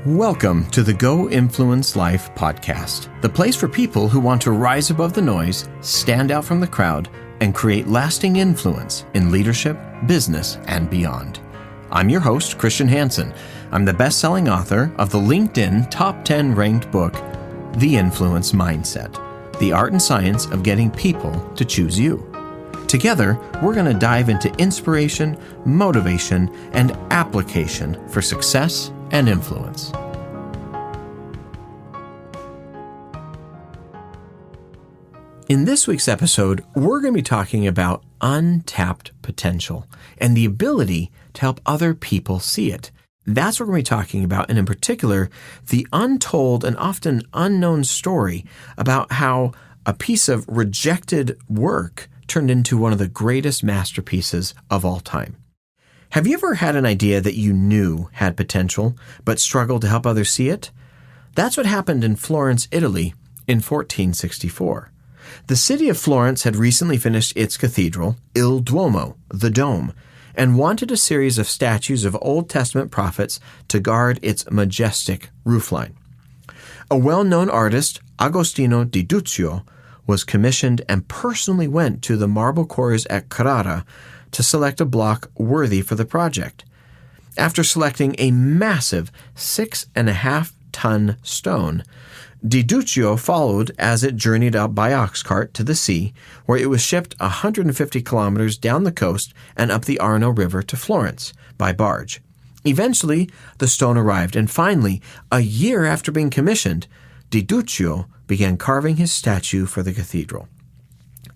Welcome to the Go Influence Life podcast, the place for people who want to rise above the noise, stand out from the crowd, and create lasting influence in leadership, business, and beyond. I'm your host, Christian Hansen. I'm the best-selling author of the LinkedIn Top 10 ranked book, The Influence Mindset, the art and science of getting people to choose you. Together, we're going to dive into inspiration, motivation, and application for success and influence. In this week's episode, we're going to be talking about untapped potential and the ability to help other people see it. That's what we're going to be talking about, and in particular, the untold and often unknown story about how a piece of rejected work turned into one of the greatest masterpieces of all time. Have you ever had an idea that you knew had potential, but struggled to help others see it? That's what happened in Florence, Italy in 1464. The city of Florence had recently finished its cathedral, Il Duomo, the Dome, and wanted a series of statues of Old Testament prophets to guard its majestic roofline. A well-known artist, Agostino di Duccio, was commissioned and personally went to the marble quarries at Carrara to select a block worthy for the project. After selecting a massive 6.5-ton stone, Di Duccio followed as it journeyed up by ox cart to the sea, where it was shipped 150 kilometers down the coast and up the Arno River to Florence by barge. Eventually, the stone arrived, and finally, a year after being commissioned, Di Duccio began carving his statue for the cathedral.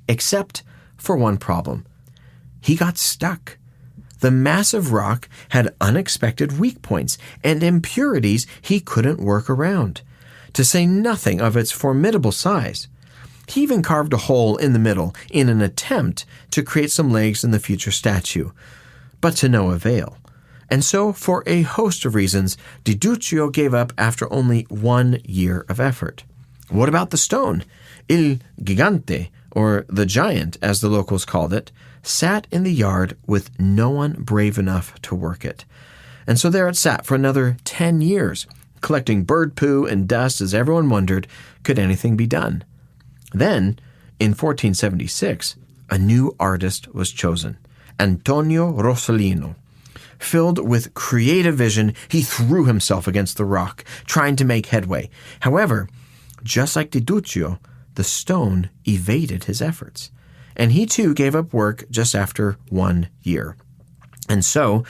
Except for one problem. He got stuck. The massive rock had unexpected weak points and impurities he couldn't work around, to say nothing of its formidable size. He even carved a hole in the middle in an attempt to create some legs in the future statue, but to no avail. And so, for a host of reasons, Di Duccio gave up after only 1 year of effort. What about the stone? Il Gigante, or the giant as the locals called it, sat in the yard with no one brave enough to work it. And so there it sat for another 10 years, collecting bird poo and dust as everyone wondered, could anything be done? Then, in 1476, a new artist was chosen, Antonio Rossellino. Filled with creative vision, he threw himself against the rock, trying to make headway. However, just like Di Duccio, the stone evaded his efforts, and he too gave up work just after 1 year. And so,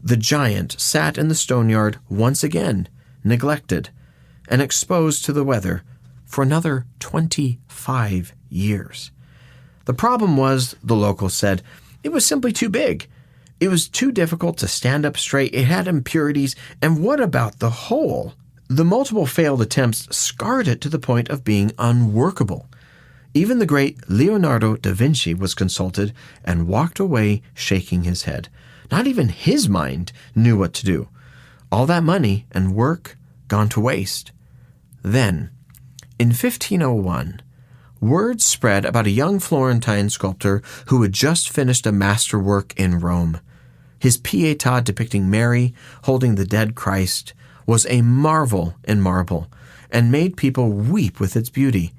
the giant sat in the stone yard once again, neglected and exposed to the weather for another 25 years. The problem was, the locals said, it was simply too big. It was too difficult to stand up straight, it had impurities, and what about the hole? The multiple failed attempts scarred it to the point of being unworkable. Even the great Leonardo da Vinci was consulted and walked away shaking his head. Not even his mind knew what to do. All that money and work gone to waste. Then, in 1501, word spread about a young Florentine sculptor who had just finished a masterwork in Rome. His Pietà depicting Mary holding the dead Christ was a marvel in marble and made people weep with its beauty.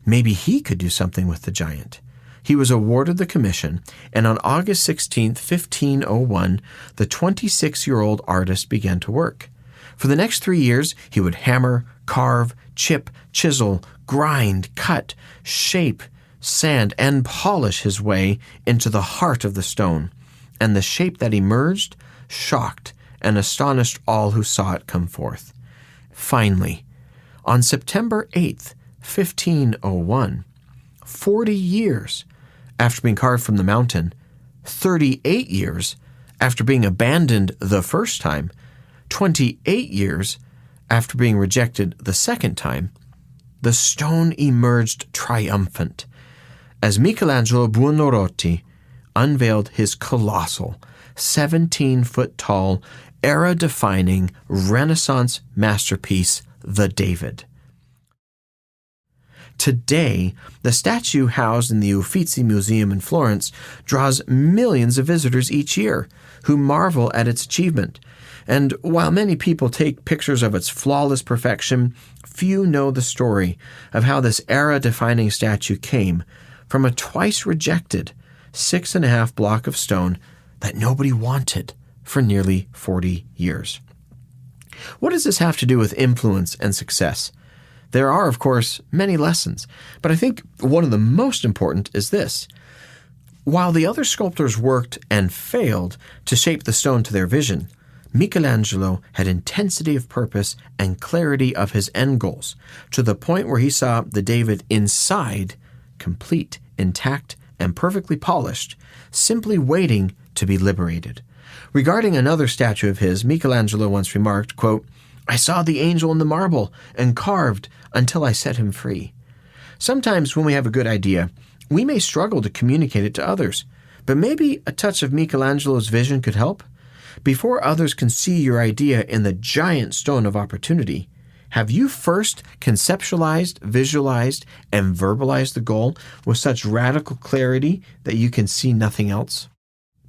Maybe he could do something with the giant. He was awarded the commission, and on August 16, 1501, the 26-year-old artist began to work. For the next 3 years, he would hammer, carve, chip, chisel, grind, cut, shape, sand, and polish his way into the heart of the stone, and the shape that emerged shocked and astonished all who saw it come forth. Finally, on September 8th, 1501, 40 years after being carved from the mountain, 38 years after being abandoned the first time, 28 years after being rejected the second time, the stone emerged triumphant as Michelangelo Buonarroti unveiled his colossal, 17-foot-tall, era-defining Renaissance masterpiece, the David. Today, the statue housed in the Uffizi Museum in Florence draws millions of visitors each year who marvel at its achievement. And while many people take pictures of its flawless perfection, few know the story of how this era-defining statue came from a twice-rejected 6.5 block of stone that nobody wanted for nearly 40 years. What does this have to do with influence and success? There are, of course, many lessons, but I think one of the most important is this. While the other sculptors worked and failed to shape the stone to their vision, Michelangelo had intensity of purpose and clarity of his end goals, to the point where he saw the David inside, complete, intact, and perfectly polished, simply waiting to be liberated. Regarding another statue of his, Michelangelo once remarked, quote, "I saw the angel in the marble and carved until I set him free." Sometimes when we have a good idea, we may struggle to communicate it to others, but maybe a touch of Michelangelo's vision could help. Before others can see your idea in the giant stone of opportunity, have you first conceptualized, visualized, and verbalized the goal with such radical clarity that you can see nothing else?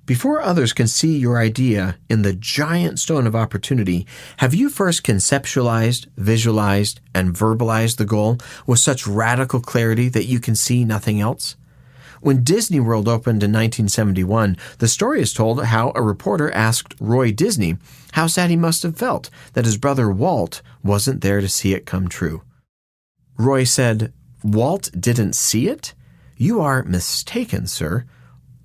Before others can see your idea in the giant stone of opportunity, have you first conceptualized, visualized, and verbalized the goal with such radical clarity that you can see nothing else? When Disney World opened in 1971, the story is told how a reporter asked Roy Disney how sad he must have felt that his brother Walt wasn't there to see it come true. Roy said, "Walt didn't see it? You are mistaken, sir.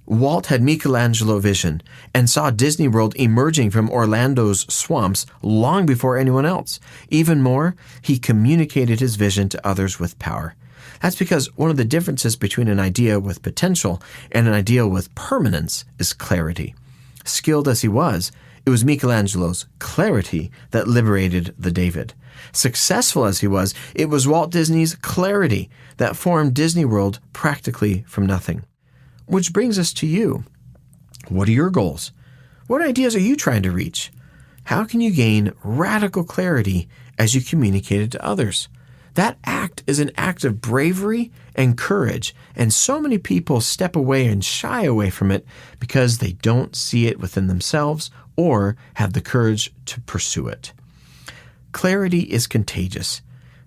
Walt had Michelangelo vision and saw Disney World emerging from Orlando's swamps long before anyone else. Even more, he communicated his vision to others with power." That's because one of the differences between an idea with potential and an idea with permanence is clarity. Skilled as he was, it was Michelangelo's clarity that liberated the David. Successful as he was, it was Walt Disney's clarity that formed Disney World practically from nothing. Which brings us to you. What are your goals? What ideas are you trying to reach? How can you gain radical clarity as you communicate it to others? That act is an act of bravery and courage, and so many people step away and shy away from it because they don't see it within themselves or have the courage to pursue it. Clarity is contagious.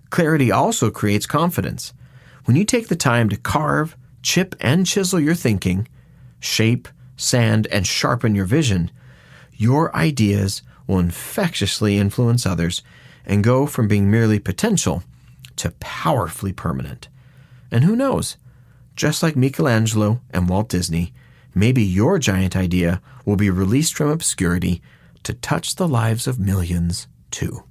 Clarity also creates confidence. When you take the time to carve, chip and chisel your thinking, shape, sand, and sharpen your vision, your ideas will infectiously influence others and go from being merely potential to powerfully permanent. And who knows, just like Michelangelo and Walt Disney, maybe your giant idea will be released from obscurity to touch the lives of millions too.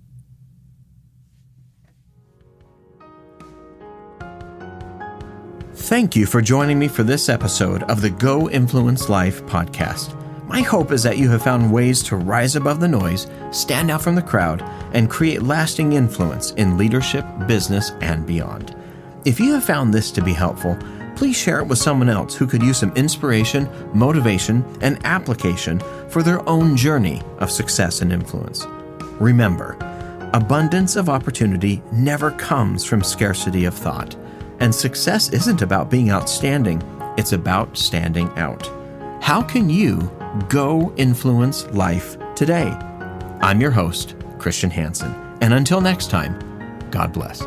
Thank you for joining me for this episode of the Go Influence Life podcast. My hope is that you have found ways to rise above the noise, stand out from the crowd, and create lasting influence in leadership, business, and beyond. If you have found this to be helpful, please share it with someone else who could use some inspiration, motivation, and application for their own journey of success and influence. Remember, abundance of opportunity never comes from scarcity of thought. And success isn't about being outstanding, it's about standing out. How can you go influence life today? I'm your host, Christian Hansen, and until next time, God bless.